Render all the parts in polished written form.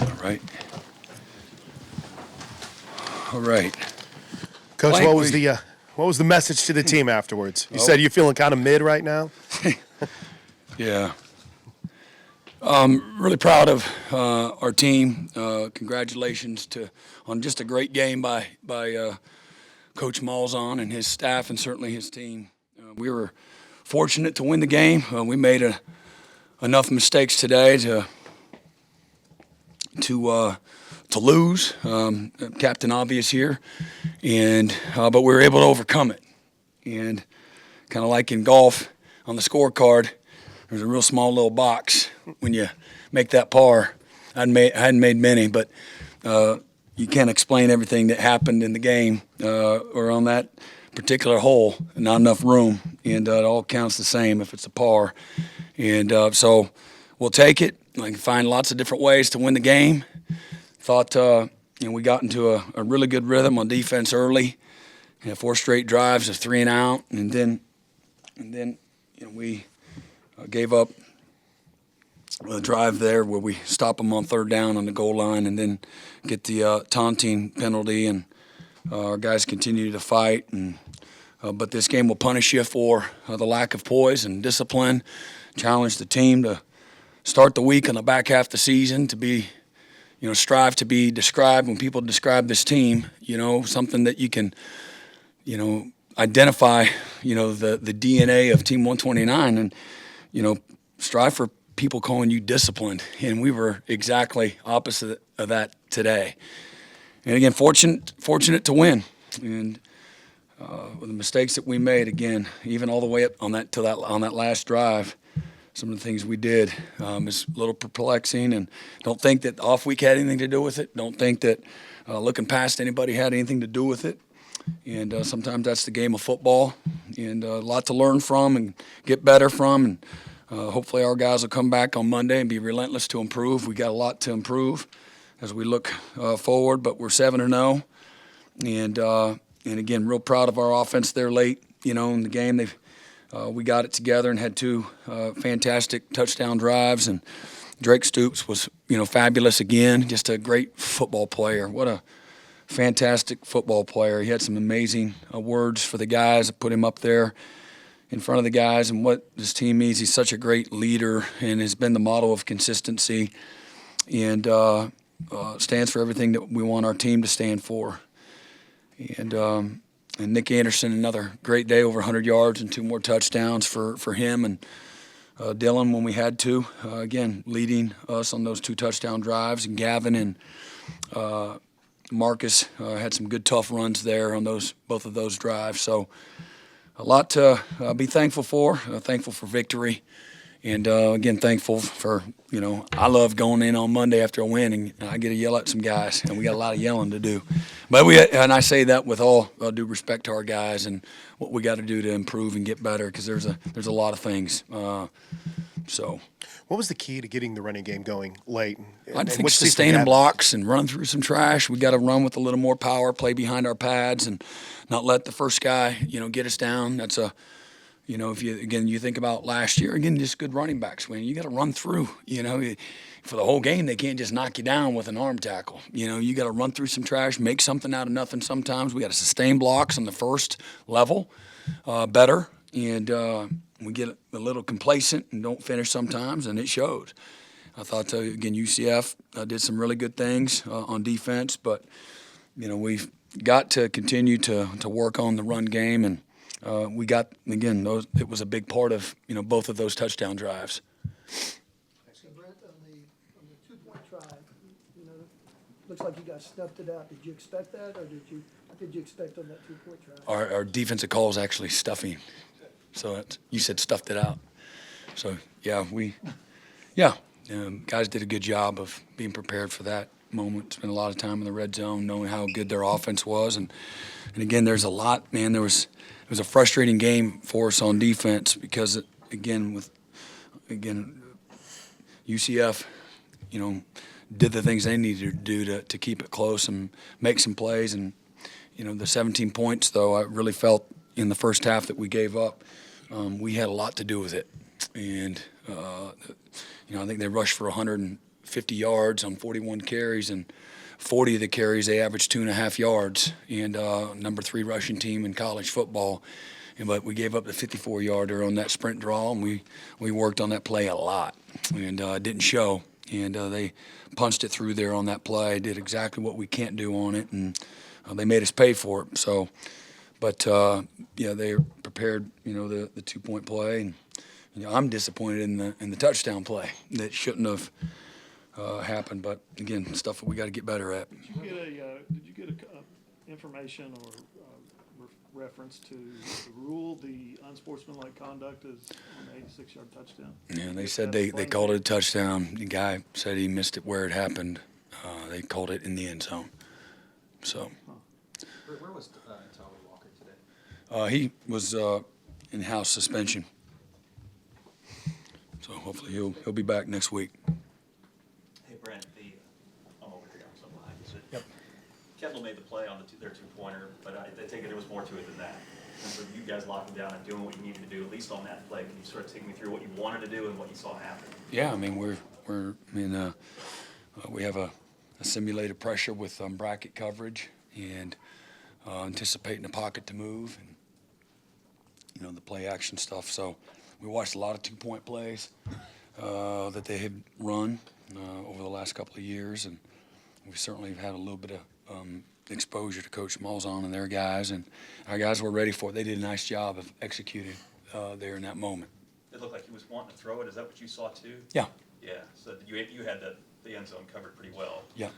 All right. All right. Coach, what was the message to the team afterwards? You said you're feeling kind of mid right now. Yeah. Really proud of our team. Congratulations on just a great game by Coach Malzahn and his staff, and certainly his team. We were fortunate to win the game. We made enough mistakes today to lose. Captain Obvious here, but we were able to overcome it. And kind of like in golf, on the scorecard, there's a real small little box when you make that par. I hadn't made many, but you can't explain everything that happened in the game or on that particular hole. Not enough room, and it all counts the same if it's a par. And so we'll take it. I can find lots of different ways to win the game. Thought we got into a really good rhythm on defense early. 4 straight drives of 3 and out, and then we gave up a drive there where we stop them on 3rd down on the goal line, and then get the taunting penalty, and our guys continue to fight. But this game will punish you for the lack of poise and discipline. Challenge the team to start the week on the back half of the season to be, strive to be described when people describe this team. Something that you can, identify. The DNA of Team 129, and strive for people calling you disciplined, and we were exactly opposite of that today. And again, fortunate to win, and with the mistakes that we made, again, even all the way up on that last drive, some of the things we did is a little perplexing, and don't think that off week had anything to do with it. Don't think that looking past anybody had anything to do with it. And sometimes that's the game of football, and a lot to learn from and get better from. And hopefully our guys will come back on Monday and be relentless to improve. We got a lot to improve as we look forward, but we're 7-0, and again, real proud of our offense there late. In the game, we got it together and had 2 fantastic touchdown drives. And Drake Stoops was fabulous again. Just a great football player. What a fantastic football player. He had some amazing words for the guys. I put him up there in front of the guys and what this team means. He's such a great leader and has been the model of consistency, and stands for everything that we want our team to stand for. And Nick Anderson, another great day, over 100 yards and 2 more touchdowns for him. And Dylan, when we had to, again, leading us on those 2 touchdown drives. And Gavin and Marcus had some good, tough runs there on both of those drives. So a lot to be thankful for. Thankful for victory. And, again, thankful for, I love going in on Monday after a win, and I get to yell at some guys, and we got a lot of yelling to do. But and I say that with all due respect to our guys and what we got to do to improve and get better, because there's a lot of things. So, what was the key to getting the running game going late? I think sustaining blocks and run through some trash. We got to run with a little more power, play behind our pads, and not let the first guy, get us down. That's if you think about last year, again, just good running backs. When you got to run through, for the whole game, they can't just knock you down with an arm tackle. You got to run through some trash, make something out of nothing sometimes. We got to sustain blocks on the first level better, and we get a little complacent and don't finish sometimes, and it shows. I thought, again, UCF did some really good things on defense, but, we've got to continue to work on the run game, and we got, again, it was a big part of, both of those touchdown drives. So, Brent, on the 2-point try, looks like you guys snuffed it out. Did you expect that, or what did you expect on that 2-point try? Our defensive call is actually stuffing. So you said stuffed it out. So, guys did a good job of being prepared for that moment. Spent a lot of time in the red zone, knowing how good their offense was. And again, there's a lot, man. It was a frustrating game for us on defense because, UCF, did the things they needed to do to keep it close and make some plays. And, the 17 points, though, I really felt in the first half that we gave up, we had a lot to do with it. And, I think they rushed for 50 yards on 41 carries, and 40 of the carries they averaged 2.5 yards, and number 3 rushing team in college football. But we gave up the 54-yarder on that sprint draw, and we worked on that play a lot, and it didn't show. And they punched it through there on that play, did exactly what we can't do on it, and they made us pay for it. So, but yeah, they prepared, the 2-point play, and I'm disappointed in the touchdown play that shouldn't have happened. But again, stuff that we got to get better at. Did you get information or reference to the rule, the unsportsmanlike conduct is an 86-yard touchdown? Yeah, they said they called it a touchdown. The guy said he missed it where it happened. They called it in the end zone. So. Where was Tommy Walker today? He was in house suspension. So hopefully he'll be back next week. Hey, Brent, I'm over here, I'm so behind you. Yep. Kendall made the play on their 2-pointer, but I take it there was more to it than that. In terms of you guys locking down and doing what you needed to do, at least on that play. Can you sort of take me through what you wanted to do and what you saw happen? Yeah, I mean we have a simulated pressure with bracket coverage and anticipating the pocket to move and the play action stuff. So we watched a lot of 2-point plays that they had run over the last couple of years, and we certainly have had a little bit of exposure to Coach Malzahn and their guys, and our guys were ready for it. They did a nice job of executing there in that moment. It looked like he was wanting to throw it. Is that what you saw too? Yeah. Yeah. So you had the end zone covered pretty well. Yeah.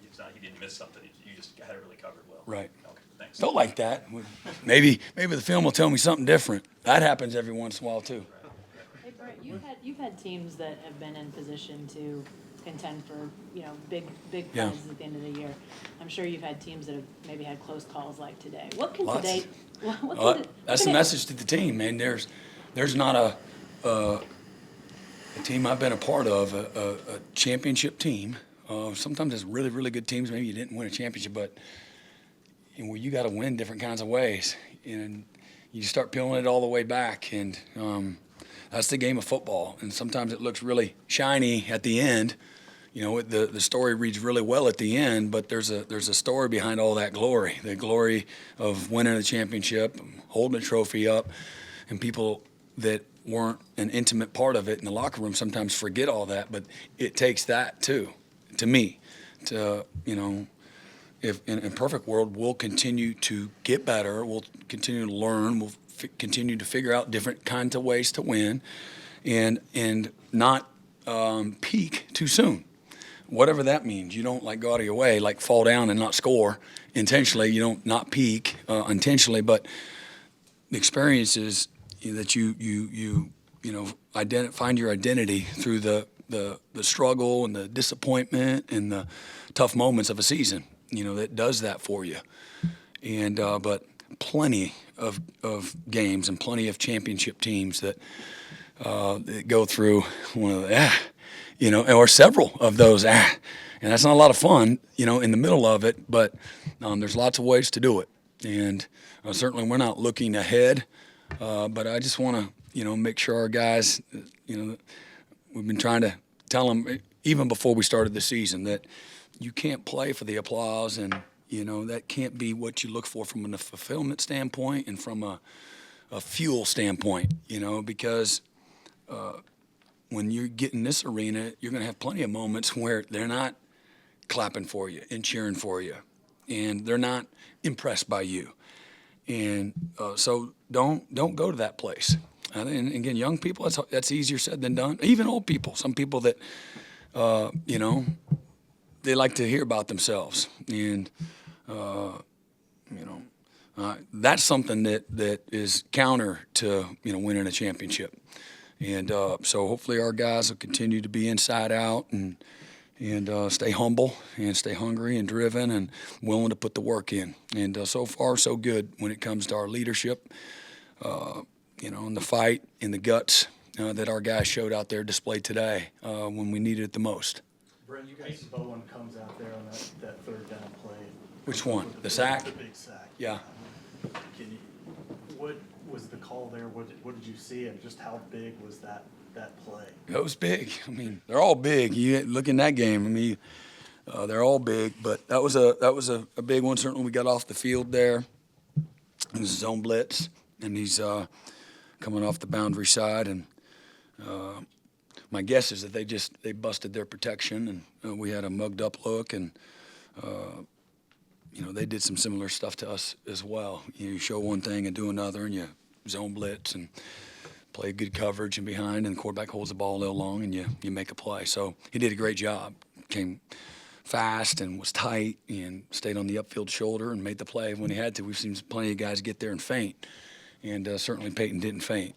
It's not he didn't miss something. You just had it really covered well. Right. Okay. Thanks. Don't like that. Maybe the film will tell me something different. That happens every once in a while too. Hey Brent, you've had teams that have been in position to contend for big Yeah. prizes at the end of the year. I'm sure you've had teams that have maybe had close calls like today. What can Lots. today? That's the message to the team, man. There's not a team I've been a part of, a championship team. Sometimes it's really, really good teams. Maybe you didn't win a championship, but you got to win different kinds of ways. And you start peeling it all the way back, and that's the game of football. And sometimes it looks really shiny at the end. The story reads really well at the end, but there's a story behind all that glory. The glory of winning a championship, holding a trophy up, and people that weren't an intimate part of it in the locker room sometimes forget all that. But it takes that too, to me, to if in a perfect world, we'll continue to get better, we'll continue to learn, we'll continue to figure out different kinds of ways to win, and not peak too soon. Whatever that means, you don't go out of your way, fall down and not score intentionally. You don't not peak intentionally, but the experience is that you find your identity through the struggle and the disappointment and the tough moments of a season. That does that for you. And but plenty of games and plenty of championship teams that go through one of the or several of those and that's not a lot of fun in the middle of it, but there's lots of ways to do it, and certainly we're not looking ahead, but I just want to make sure our guys we've been trying to tell them even before we started the season that you can't play for the applause, and that can't be what you look for from a fulfillment standpoint and from a fuel standpoint, because when you get in this arena, you're going to have plenty of moments where they're not clapping for you and cheering for you, and they're not impressed by you. And so don't go to that place. And again, young people, that's easier said than done. Even old people, some people that, they like to hear about themselves. And, that's something that is counter to, winning a championship. And so hopefully our guys will continue to be inside out and stay humble and stay hungry and driven and willing to put the work in. And so far, so good when it comes to our leadership, and the fight and the guts that our guys showed out there displayed today when we needed it the most. Brent, you guys, Bowen comes out there on that third down play. Which one? The sack? The big sack. Yeah. What was the call there? What did you see, and just how big was that that play? It was big. I mean, they're all big. You look in that game. I mean, they're all big, but that was a big one. Certainly, we got off the field there. It was zone blitz, and he's coming off the boundary side, and my guess is that they busted their protection, and we had a mugged up look, and they did some similar stuff to us as well. You show one thing and do another, and you zone blitz and play good coverage and behind, and the quarterback holds the ball a little long, and you make a play. So he did a great job. Came fast and was tight and stayed on the upfield shoulder and made the play when he had to. We've seen plenty of guys get there and faint, and certainly Peyton didn't faint.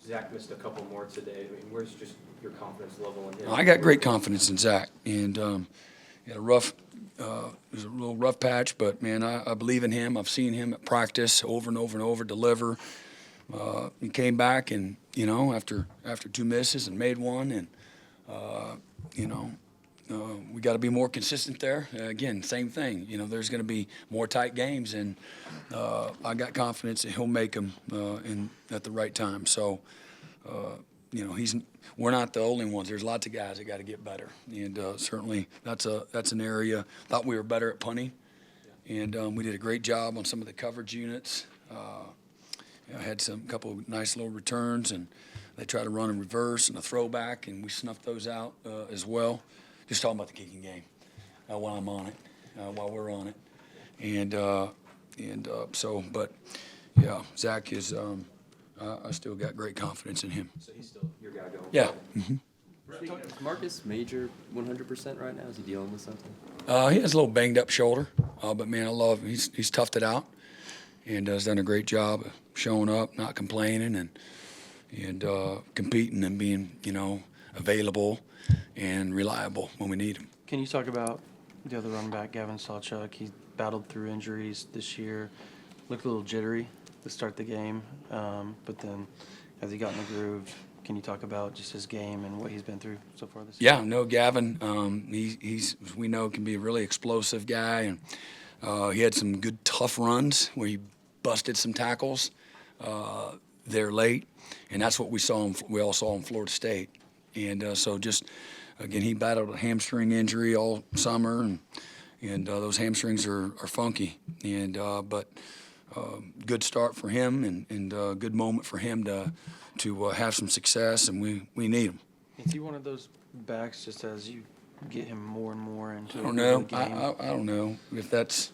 Zach missed a couple more today. I mean, where's just your confidence level in him? I got great confidence in Zach, and he had a rough, it was a little rough patch, but man, I believe in him. I've seen him at practice over and over and over deliver. He came back, and after two misses and made one, and we got to be more consistent there. Again, same thing. There's going to be more tight games, and I got confidence that he'll make them at the right time. So, we're not the only ones. There's lots of guys that got to get better, and certainly that's an area. Thought we were better at punting, and we did a great job on some of the coverage units. I had a couple of nice little returns, and they tried to run in reverse and a throwback, and we snuffed those out as well. Just talking about the kicking game while I'm on it, while we're on it, but yeah, Zach is. I still got great confidence in him. So he's still your guy going. Yeah. Is Marcus Major 100% right now? Is he dealing with something? He has a little banged up shoulder, but man, I love him. He's toughed it out, and has done a great job of showing up, not complaining, and competing and being available and reliable when we need him. Can you talk about the other running back, Gavin Sawchuk? He battled through injuries this year, looked a little jittery to start the game, but then as he got in the groove, can you talk about just his game and what he's been through so far this year? Yeah, no, Gavin, he's we know can be a really explosive guy, and he had some good tough runs where he busted some tackles there late, and that's what we all saw in Florida State. And so just, again, he battled a hamstring injury all summer, and those hamstrings are funky. And but good start for him, and good moment for him to have some success, and we need him. Is he one of those backs just as you get him more and more into I don't know. the game? I don't know if that's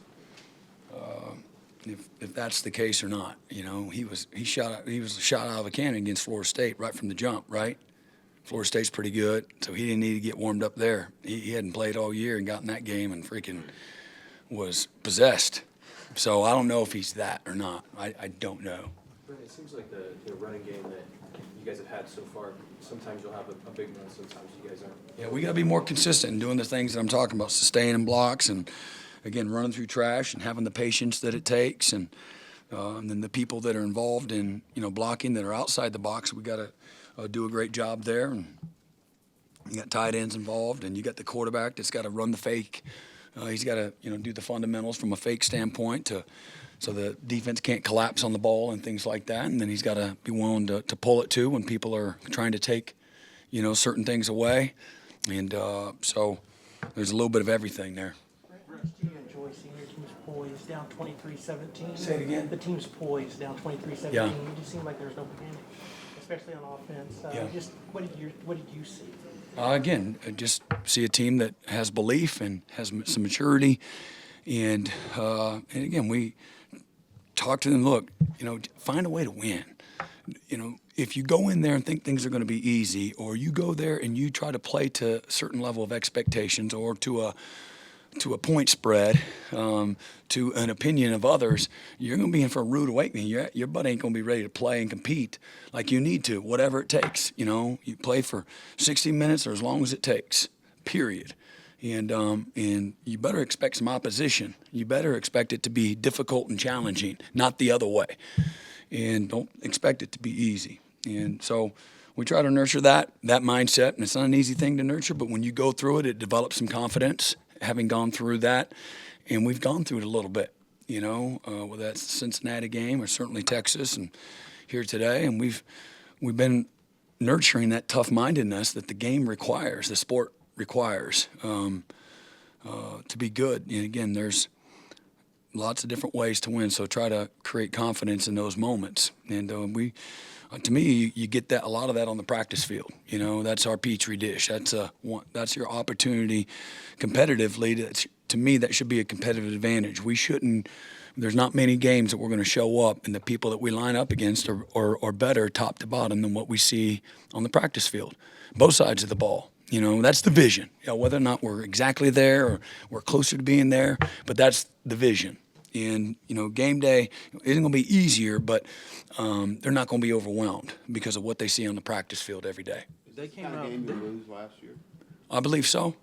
if that's the case or not. He was shot out of a cannon against Florida State right from the jump, right? Florida State's pretty good, so he didn't need to get warmed up there. He hadn't played all year and got in that game and freaking was possessed. So I don't know if he's that or not. I don't know. Brent, it seems like the running game that you guys have had so far, sometimes you'll have a big one, sometimes you guys aren't. Yeah, we got to be more consistent in doing the things that I'm talking about, sustaining blocks and, again, running through trash and having the patience that it takes, and then the people that are involved in, blocking that are outside the box, we got to do a great job there. And you got tight ends involved, and you got the quarterback that's got to run the fake. He's got to, do the fundamentals from a fake standpoint so the defense can't collapse on the ball and things like that. And then he's got to be willing to pull it too when people are trying to take, certain things away. And so there's a little bit of everything there. Do you enjoy seeing your team's poised down 23-17? Say it again. The team's poised down 23-17. Yeah. You just seem like there's no panic, especially on offense. Yeah. Just what did you see? Again, just see a team that has belief and has some maturity, and again, we talk to them. Look, find a way to win. If you go in there and think things are going to be easy, or you go there and you try to play to a certain level of expectations, or to a point spread, to an opinion of others, you're going to be in for a rude awakening. Your butt ain't going to be ready to play and compete like you need to, whatever it takes. You play for 60 minutes or as long as it takes, period. And you better expect some opposition. You better expect it to be difficult and challenging, not the other way. And don't expect it to be easy. And so we try to nurture that mindset, and it's not an easy thing to nurture, but when you go through it, it develops some confidence, having gone through that. And we've gone through it a little bit, whether that's the Cincinnati game or certainly Texas and here today. And we've been nurturing that tough-mindedness that the game requires, the sport requires, to be good. And again, there's lots of different ways to win, so try to create confidence in those moments. And to me, you get that a lot of that on the practice field. You know, that's our petri dish. That's your opportunity competitively. To me, that should be a competitive advantage. We shouldn't. There's not many games that we're going to show up and the people that we line up against are better top to bottom than what we see on the practice field. Both sides of the ball. You know, that's the vision. You know, whether or not we're exactly there or we're closer to being there, but that's the vision. And, you know, game day isn't going to be easier, but they're not going to be overwhelmed because of what they see on the practice field every day. They came Kind of out. game you lose last year. I believe so.